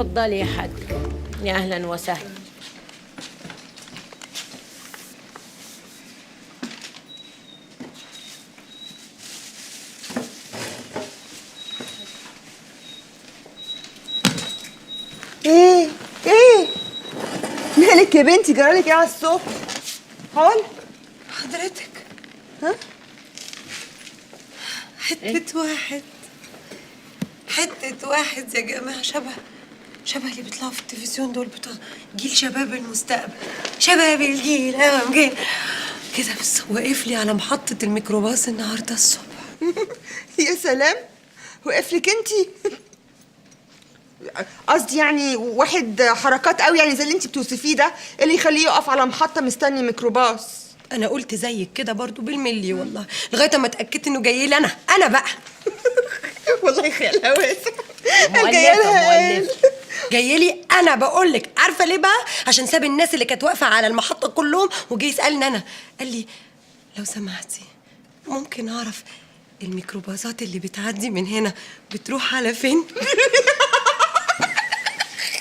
اتفضلي يا حاج. يا اهلا وسهلا. ايه مالك يا بنتي؟ جرالك ايه على الصبح؟ هقول حضرتك ها حتة واحد يا جماعة شبه اللي بيطلعوا في التلفزيون دول، بتوع جيل شباب المستقبل، شباب الجيل جيل كده. بس واقف لي على محطة الميكروباص النهاردة الصبح. يا سلام، وقف لك انتي؟ قصدي يعني واحد حركات قوي، يعني زي اللي انتي بتوصفيه ده، اللي يخليه يقف على محطة مستني ميكروباص. انا قلت زيك كده برضو بالملي والله، لغاية ما اتأكدت انه جاي لي انا بقى. والله خيالها واسع. مؤلفة. جاي لي انا، بقول لك. عارفه ليه بقى؟ عشان ساب الناس اللي كانت واقفه على المحطه كلهم وجاي يسالني انا. قال لي لو سمحتي ممكن اعرف الميكروباصات اللي بتعدي من هنا بتروح على فين؟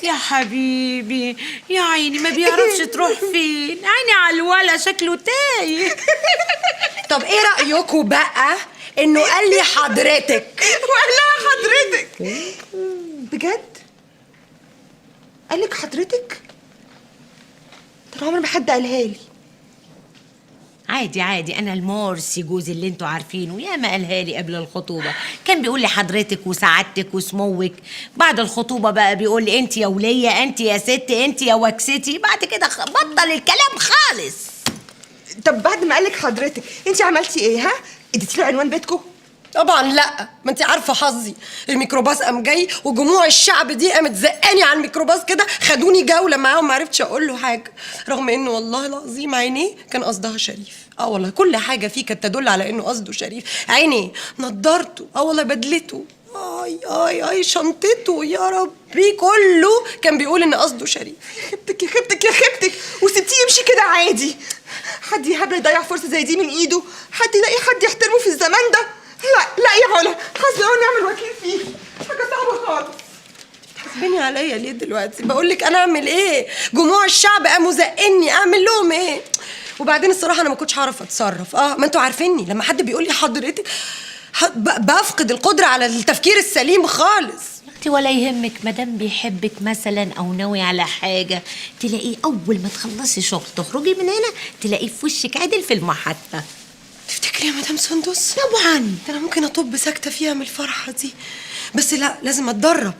يا حبيبي يا عيني، ما بيعرفش تروح فين. عيني على الولا، شكله تايه. طب ايه رايكم بقى انه قال لي حضرتك؟ وقالها حضرتك؟ بجد؟ قالك حضرتك؟ طب عمر ما حد قالها لي. عادي، انا المورسي جوزي اللي انتوا عارفينه، يا ما قالها لي قبل الخطوبه. كان بيقول لي حضرتك وسعادتك وسموك. بعد الخطوبه بقى بيقول لي انت يا وليه، انت يا ست، انت يا وكستي. بعد كده بطل الكلام خالص. طب بعد ما قالك حضرتك انت عملتي ايه؟ ها؟ اديتي له عنوان بيتكم؟ طبعا لا، ما انت عارفه حظي. الميكروباص قام جاي وجموع الشعب دي قامت زقاني على الميكروباص كده، خدوني جوله معاهم، ما عرفتش اقول له حاجه، رغم انه والله العظيم عينيه كان قصدها شريف. والله كل حاجه فيه كانت تدل على انه قصده شريف. عينيه، نضارته، والله بدلته، اي شنطته، يا ربي كله كان بيقول ان قصده شريف. يا خيبتك وسبتيه يمشي كده عادي. حد يهبل يضيع فرصه زي دي من ايده؟ حد يلاقي حد يحترمه في الزمان ده؟ لا يا علا، حسبي الله ونعم الوكيل فيه. حاجه صعبه خالص. تحسبيني عليا ليه دلوقتي؟ بقول لك انا اعمل ايه؟ جموع الشعب قاموا زقني، اعمل لهم ايه؟ وبعدين الصراحه انا ما كنتش هعرف اتصرف. ما انتوا عارفيني لما حد بيقول لي حضرتك بفقد القدره على التفكير السليم خالص. انت ولا يهمك، مادام بيحبك مثلا او ناوي على حاجه، تلاقيه اول ما تخلصي شغل تخرجي من هنا تلاقيه في وشك عدل في المحطه. تفتكري يا مدام سندس؟ طبعا. ده انا ممكن اطب ساكته فيها من الفرحه دي، بس لا، لازم اتدرب.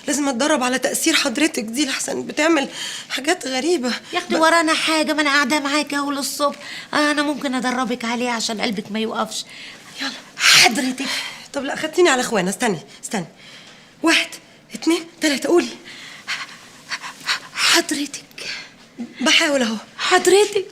لازم اتدرب على تاثير حضرتك دي، لحسن بتعمل حاجات غريبه. يا اختي ورانا حاجه؟ ما انا قاعده معاكي اهو للصبح. انا ممكن ادربك عليه عشان قلبك ما يوقفش. يلا حضرتك. طب لا، خدتيني على اخوانا. استني 1 2 3 قولي. حضرتك. بحاول اهو. حضرتك